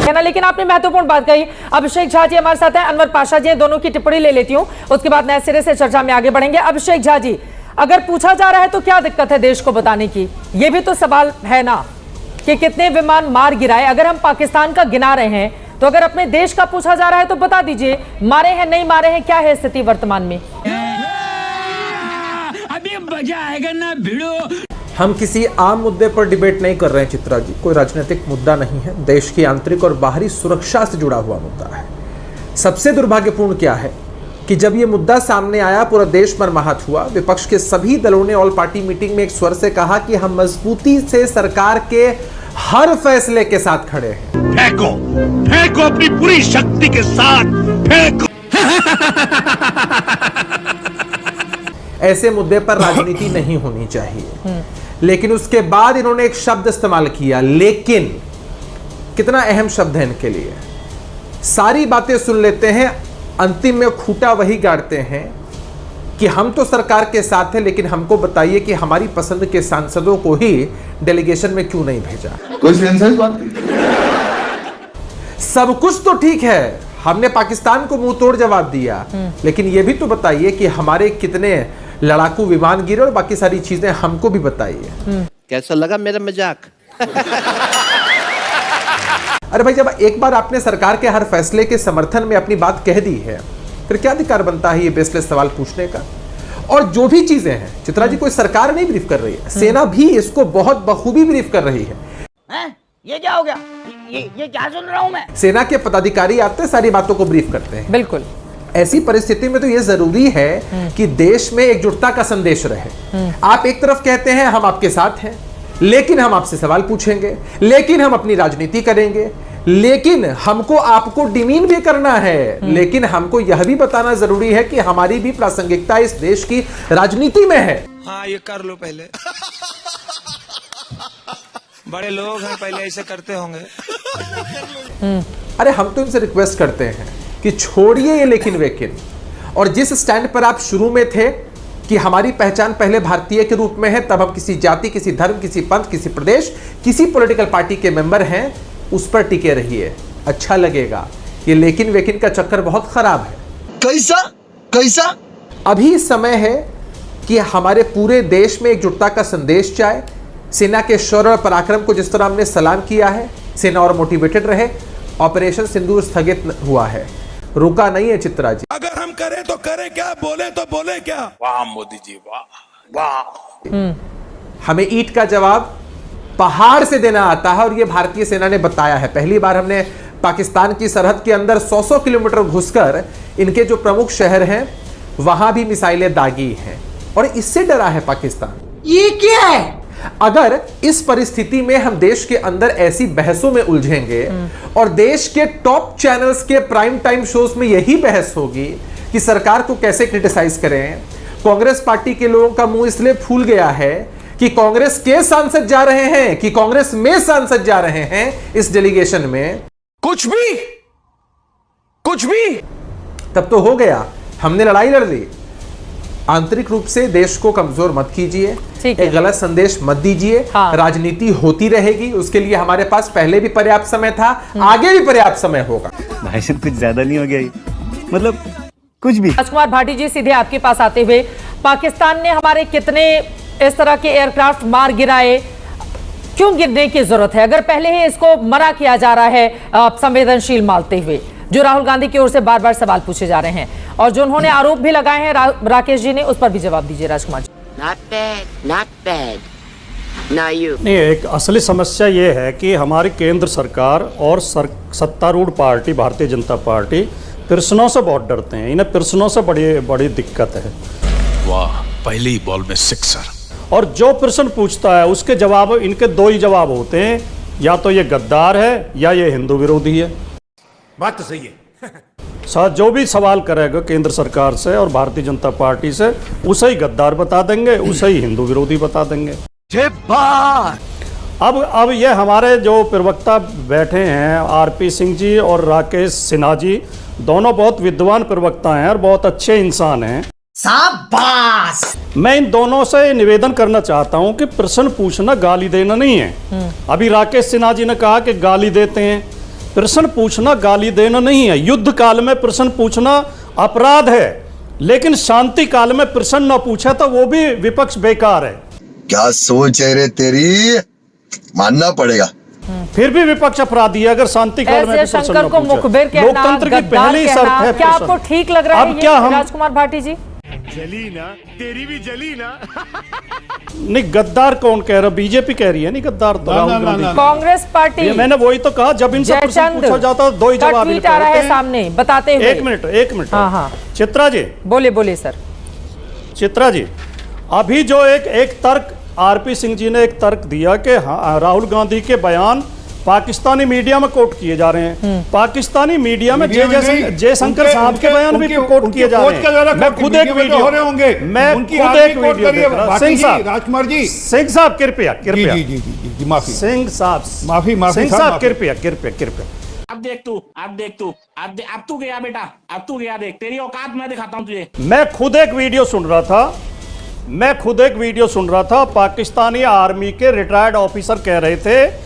है ना। लेकिन आपने महत्वपूर्ण बात कही। अभिषेक झा जी हमारे साथ हैं, अनवर पाशा जी, दोनों की टिप्पणी ले लेती हूं, उसके बाद नए सिरे से चर्चा में आगे बढ़ेंगे। अभिषेक झा जी, अगर पूछा जा रहा है तो क्या दिक्कत है देश को बताने की? ये भी तो सवाल है ना कि कितने विमान मार गिराए। अगर हम पाकिस्तान का गिना रहे हैं तो अगर अपने देश का पूछा जा रहा है तो बता दीजिए, मारे हैं नहीं मारे हैं, क्या है स्थिति वर्तमान में? अभी मजा आएगा ना भिड़ो। हम किसी आम मुद्दे पर डिबेट नहीं कर रहे हैं चित्रा जी, कोई राजनीतिक मुद्दा नहीं है, देश की आंतरिक और बाहरी सुरक्षा से जुड़ा हुआ मुद्दा है। सबसे दुर्भाग्यपूर्ण क्या है कि जब ये मुद्दा सामने आया पूरा देश मर्माहत हुआ। विपक्ष के सभी दलों ने ऑल पार्टी मीटिंग में एक स्वर से कहा कि हम मजबूती से सरकार के हर फैसले के साथ खड़े हैं। फेंको, फेंको अपनी पूरी शक्ति के साथ फेंको। ऐसे मुद्दे पर राजनीति नहीं होनी चाहिए। लेकिन उसके बाद इन्होंने एक शब्द इस्तेमाल किया, लेकिन। कितना अहम शब्द है इनके लिए। सारी बातें सुन लेते हैं, अंतिम में खूंटा वही गाड़ते हैं कि हम तो सरकार के साथ हैं, लेकिन हमको बताइए कि हमारी पसंद के सांसदों को ही डेलीगेशन में क्यों नहीं भेजा। कोई सेंस है इस बात की? सब कुछ तो ठीक है, हमने पाकिस्तान को मुंह तोड़ जवाब दिया, लेकिन यह भी तो बताइए कि हमारे कितने लड़ाकू विमान गिरे और बाकी सारी चीजें हमको भी बताइए। कैसा लगा मेरा मजाक? अरे भाई, जब एक बार आपने सरकार के हर फैसले के समर्थन में अपनी बात कह दी है, फिर क्या अधिकार बनता है ये बेसलेस सवाल पूछने का? और जो भी चीजें हैं चित्रा जी, कोई सरकार नहीं ब्रीफ कर रही है, सेना भी इसको बहुत बखूबी ब्रीफ कर रही है। ये क्या हो गया? ये क्या सुन रहा हूं मैं? सेना के पदाधिकारी आते हैं, सारी बातों को ब्रीफ करते हैं। बिल्कुल। ऐसी परिस्थिति में तो यह जरूरी है कि देश में एकजुटता का संदेश रहे। आप एक तरफ कहते हैं हम आपके साथ हैं, लेकिन हम आपसे सवाल पूछेंगे, लेकिन हम अपनी राजनीति करेंगे, लेकिन हमको आपको डिमीन भी करना है, लेकिन हमको यह भी बताना जरूरी है कि हमारी भी प्रासंगिकता इस देश की राजनीति में है। हाँ, ये कर लो पहले। बड़े लोग हैं, पहले ऐसे करते होंगे। अरे हम तो इनसे रिक्वेस्ट करते हैं कि छोड़िए ये लेकिन वेकिन, और जिस स्टैंड पर आप शुरू में थे कि हमारी पहचान पहले भारतीय के रूप में है, तब हम किसी जाति, किसी धर्म, किसी पंथ, किसी प्रदेश, किसी पॉलिटिकल पार्टी के मेंबर हैं, उस पर टिके रहिए, अच्छा लगेगा। ये लेकिन वेकिन का चक्कर बहुत खराब है। कैसा कैसा? अभी समय है कि हमारे पूरे देश में एकजुटता का संदेश जाए। सेना के शौर्य और पराक्रम को जिस तरह हमने सलाम किया है, सेना और मोटिवेटेड रहे। ऑपरेशन सिंदूर स्थगित हुआ है, रुका नहीं है चित्रा जी। अगर हम करें तो करें क्या, बोले तो बोले क्या? वाह मोदी जी, वाह वाह। हमें ईंट का जवाब पहाड़ से देना आता है, और यह भारतीय सेना ने बताया है। पहली बार हमने पाकिस्तान की सरहद के अंदर 100 किलोमीटर घुसकर इनके जो प्रमुख शहर हैं वहां भी मिसाइलें दागी हैं, और इससे डरा है पाकिस्तान। ये क्या है? अगर इस परिस्थिति में हम देश के अंदर ऐसी बहसों में उलझेंगे, और देश के टॉप चैनल्स के प्राइम टाइम शोज में यही बहस होगी कि सरकार को कैसे क्रिटिसाइज करें। कांग्रेस पार्टी के लोगों का मुंह इसलिए फूल गया है कि कांग्रेस के सांसद जा रहे हैं, कि कांग्रेस में सांसद जा रहे हैं इस डेलीगेशन में। कुछ भी तब तो हो गया, हमने लड़ाई लड़ ली। आंतरिक रूप से देश को कमजोर मत कीजिए, एक गलत संदेश मत दीजिए। हाँ। राजनीति होती रहेगी, उसके लिए हमारे पास पहले भी पर्याप्त समय था, आगे भी पर्याप्त समय होगा। भाई साहब कुछ ज्यादा नहीं हो गया, मतलब कुछ भी। राजकुमार भाटी जी, सीधे आपके पास आते हुए, पाकिस्तान ने हमारे कितने इस तरह के एयरक्राफ्ट मार गिराए, क्यों गिरने की जरूरत है? अगर पहले ही इसको मना किया जा रहा है संवेदनशील मानते हुए, जो राहुल गांधी की ओर से बार बार सवाल पूछे जा रहे हैं, और जो उन्होंने आरोप भी लगाए हैं राकेश जी ने, उस पर भी जवाब दीजिए Rajkumar ji. Not bad. Now you. नहीं, एक असली समस्या ये है कि हमारी केंद्र सरकार और सत्तारूढ़ पार्टी भारतीय जनता पार्टी प्रश्नों से बहुत डरते हैं। इन्हें प्रश्नों से बड़ी दिक्कत है। वाह, पहली बॉल में सिक्सर। और जो प्रश्न पूछता है उसके जवाब, इनके दो ही जवाब होते हैं, या तो ये गद्दार है या ये हिंदू विरोधी है। बात तो सही है। जो भी सवाल करेगा केंद्र सरकार से और भारतीय जनता पार्टी से, उसे ही गद्दार बता देंगे, उसे ही हिंदू विरोधी बता देंगे। अब ये हमारे जो प्रवक्ता बैठे हैं, आरपी सिंह जी और राकेश सिन्हा जी, दोनों बहुत विद्वान प्रवक्ता हैं और बहुत अच्छे इंसान हैं। शाबाश। मैं इन दोनों से निवेदन करना चाहता हूं कि प्रश्न पूछना गाली देना नहीं है। अभी राकेश सिन्हा जी ने कहा कि गाली देते हैं, प्रश्न पूछना गाली देना नहीं है। युद्ध काल में प्रश्न पूछना अपराध है, लेकिन शांति काल में प्रश्न न पूछे तो वो भी विपक्ष बेकार है। क्या सोच है रे तेरी, मानना पड़ेगा। फिर भी विपक्ष अपराधी है अगर शांति काल में एस जयशंकर को मुखबिर कहना, लोकतंत्र की गद्दार पहली शर्त कहना, है क्या प्रश्न। आपको ठीक लग रहा है अब क्या ये हम राजकुमार भाटी जी? जली ना, तेरी भी जली ना। नहीं, गद्दार कौन कह रहा? बीजेपी कह रही है। नहीं, गद्दार तो राहुल गांधी। कांग्रेस पार्टी, मैंने वही तो कहा, जब इनसे प्रश्न पूछा जाता है दो ही जवाब ट्वीट आ रहा है सामने बताते हुए। एक मिनट हाँ। चित्रा जी बोले सर। चित्रा जी, अभी जो एक तर्क आरपी सिंह जी ने एक तर्क दिया कि राहुल गांधी के बयान पाकिस्तानी मीडिया में कोट किए जा रहे हैं। पाकिस्तानी मीडिया में जयशंकर साहब के बयान भी कोट किए जा रहे हैं। मैं खुद एक वीडियो देख रहा। सिंह साहब कृपया सिंह साहब कृपया। अब देख तू अब तू गया बेटा, अब तू गया, देख तेरी औकात मैं दिखाता हूँ तुझे। मैं खुद एक वीडियो सुन रहा था। पाकिस्तानी आर्मी के रिटायर्ड ऑफिसर कह रहे थे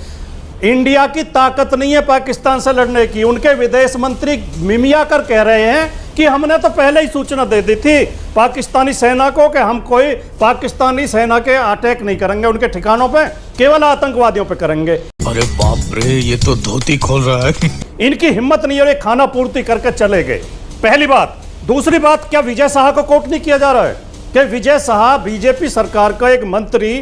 इंडिया की ताकत नहीं है पाकिस्तान से लड़ने की। उनके विदेश मंत्री मिमिया कर कह रहे हैं कि हमने तो पहले ही सूचना दे दी थी पाकिस्तानी सेना को कि हम कोई पाकिस्तानी सेना के अटैक नहीं करेंगे उनके ठिकानों पे, केवल आतंकवादियों पे करेंगे। अरे बाप रे, ये तो धोती खोल रहा है। इनकी हिम्मत नहीं है, ये खाना पूर्ति करके चले गए। पहली बात। दूसरी बात, क्या विजय शाह को कोट नहीं किया जा रहा है कि विजय शाह बीजेपी सरकार का एक मंत्री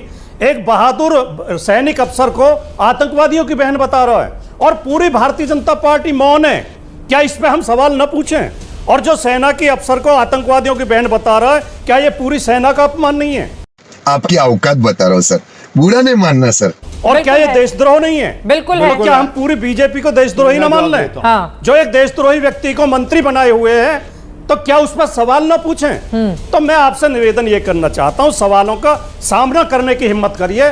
एक बहादुर सैनिक अफसर को आतंकवादियों की बहन बता रहा है और पूरी भारतीय जनता पार्टी मौन है? क्या इस पे हम सवाल न पूछें? और जो सेना की अफसर को आतंकवादियों की बहन बता रहा है, क्या ये पूरी सेना का अपमान नहीं है? आपकी औकात बता रहा हूँ सर, बुरा नहीं मानना सर। और क्या ये देशद्रोह नहीं है? बिल्कुल है। क्या हम पूरी बीजेपी को देशद्रोही न मान लें? हाँ। जो एक देशद्रोही व्यक्ति को मंत्री बनाए हुए हैं, तो क्या उस पर सवाल ना पूछें? तो मैं आपसे निवेदन ये करना चाहता हूं, सवालों का सामना करने की हिम्मत करिए।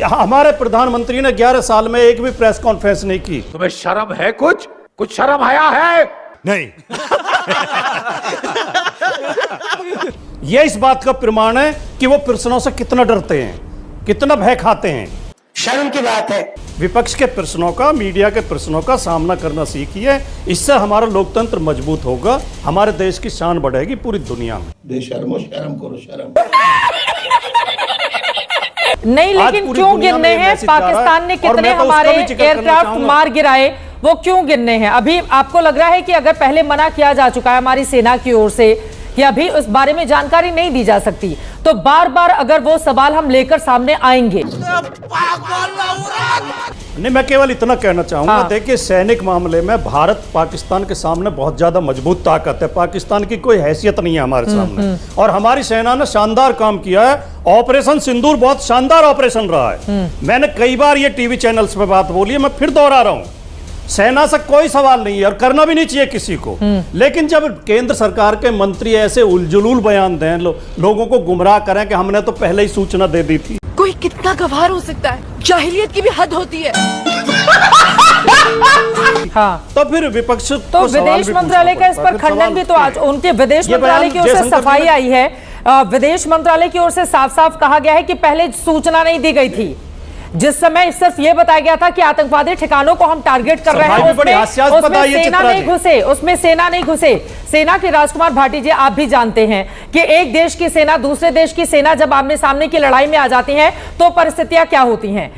हमारे प्रधानमंत्री ने 11 साल में एक भी प्रेस कॉन्फ्रेंस नहीं की। तुम्हें शर्म है? कुछ शर्म आया है? नहीं। यह इस बात का प्रमाण है कि वो प्रश्नों से कितना डरते हैं, कितना भय खाते हैं। शर्म की बात है। विपक्ष के प्रश्नों का, मीडिया के प्रश्नों का सामना करना सीखिए। इससे हमारा लोकतंत्र मजबूत होगा, हमारे देश की शान बढ़ेगी पूरी दुनिया में। बेशर्मो, शर्म करो, शर्म। नहीं, लेकिन क्यों गिरने हैं? पाकिस्तान ने कितने हमारे एयरक्राफ्ट मार गिराए, वो क्यों गिरने हैं? अभी आपको लग रहा है कि अगर पहले मना किया जा चुका है हमारी सेना की ओर से कि अभी उस बारे में जानकारी नहीं दी जा सकती, तो बार बार अगर वो सवाल हम लेकर सामने आएंगे? नहीं, मैं केवल इतना कहना चाहूंगा। हाँ। देखिए, सैनिक मामले में भारत पाकिस्तान के सामने बहुत ज्यादा मजबूत ताकत है। पाकिस्तान की कोई हैसियत नहीं है हमारे सामने, और हमारी सेना ने शानदार काम किया है। ऑपरेशन सिंदूर बहुत शानदार ऑपरेशन रहा है। मैंने कई बार ये टीवी चैनल्स पे बात बोली है, मैं फिर दोहरा रहा हूं। सेना से कोई सवाल नहीं है और करना भी नहीं चाहिए किसी को। लेकिन जब केंद्र सरकार के मंत्री ऐसे उलझुल बयान दें, लोगों को गुमराह करें कि हमने तो पहले ही सूचना दे दी थी। कोई कितना गवार हो सकता है? जाहिलियत की भी हद होती है। हाँ। तो फिर विपक्ष तो विदेश मंत्रालय का इस पर खंडन भी तो आज उनके विदेश मंत्रालय की ओर से सफाई आई है। विदेश मंत्रालय की ओर से साफ साफ कहा गया है कि पहले सूचना नहीं दी गई थी, जिस समय सिर्फ ये बताया गया था कि आतंकवादी ठिकानों को हम टारगेट कर रहे हैं। उसमें सेना नहीं घुसे। सेना के राजकुमार भाटी जी, आप भी जानते हैं कि एक देश की सेना दूसरे देश की सेना जब आमने सामने की लड़ाई में आ जाती है तो परिस्थितियां क्या होती हैं?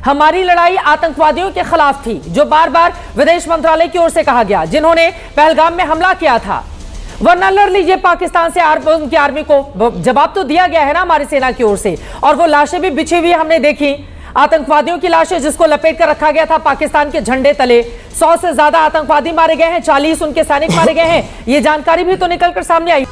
हमारी लड़ाई आतंकवादियों के खिलाफ थी, जो बार बार विदेश मंत्रालय की ओर से कहा गया, जिन्होंने पहलगाम में हमला किया था। वरना लड़ लीजिए पाकिस्तान से, उनकी आर्मी को जवाब तो दिया गया है ना हमारी सेना की ओर से। और वो लाशें भी बिछी हुई हमने देखी, आतंकवादियों की लाशें जिसको लपेट कर रखा गया था पाकिस्तान के झंडे तले। 100 से ज्यादा आतंकवादी मारे गए हैं, 40 उनके सैनिक मारे गए हैं। ये जानकारी भी तो निकलकर सामने आई।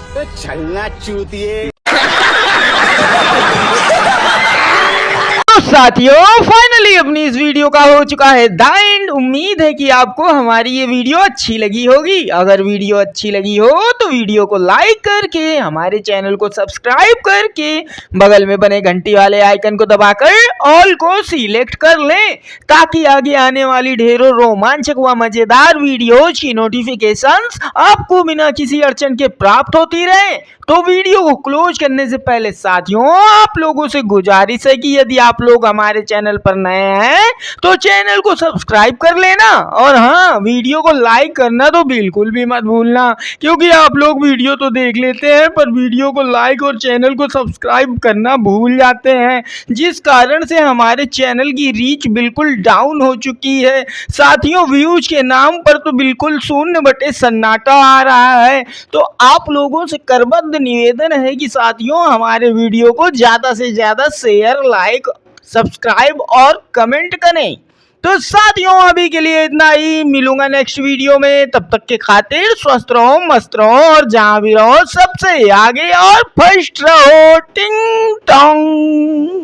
साथियों, फाइनली अपनी इस वीडियो का हो चुका है द एंड। उम्मीद है कि आपको हमारी ये वीडियो अच्छी लगी होगी। अगर वीडियो अच्छी लगी हो तो वीडियो को लाइक करके, हमारे चैनल को सब्सक्राइब करके, बगल में बने घंटी वाले आइकन को दबाकर ऑल को सिलेक्ट कर लें, ताकि आगे आने वाली ढेरों रोमांचक व मजेदार वीडियोज की नोटिफिकेशंस आपको बिना किसी अड़चन के प्राप्त होती रहे। तो वीडियो को क्लोज करने से पहले साथियों आप लोगों से गुजारिश है कि यदि आप लोग हमारे चैनल पर नए हैं तो चैनल को सब्सक्राइब कर लेना, और हाँ वीडियो को लाइक करना तो बिल्कुल भी मत भूलना, क्योंकि आप लोग वीडियो तो देख लेते हैं पर वीडियो को लाइक और चैनल को सब्सक्राइब करना भूल जाते हैं, जिस कारण से हमारे चैनल की रीच बिल्कुल डाउन हो चुकी है। साथियों व्यूज के नाम पर तो बिल्कुल शून्य बटे सन्नाटा आ रहा है। तो आप लोगों से करबद्ध निवेदन है कि साथियों हमारे वीडियो को ज्यादा से ज्यादा शेयर, लाइक, सब्सक्राइब और कमेंट करें। तो साथियों अभी के लिए इतना ही, मिलूंगा नेक्स्ट वीडियो में, तब तक के खातिर स्वस्थ रहो, मस्त रहो और जहां भी रहो सबसे आगे और फर्स्ट रहो। टिंग टोंग।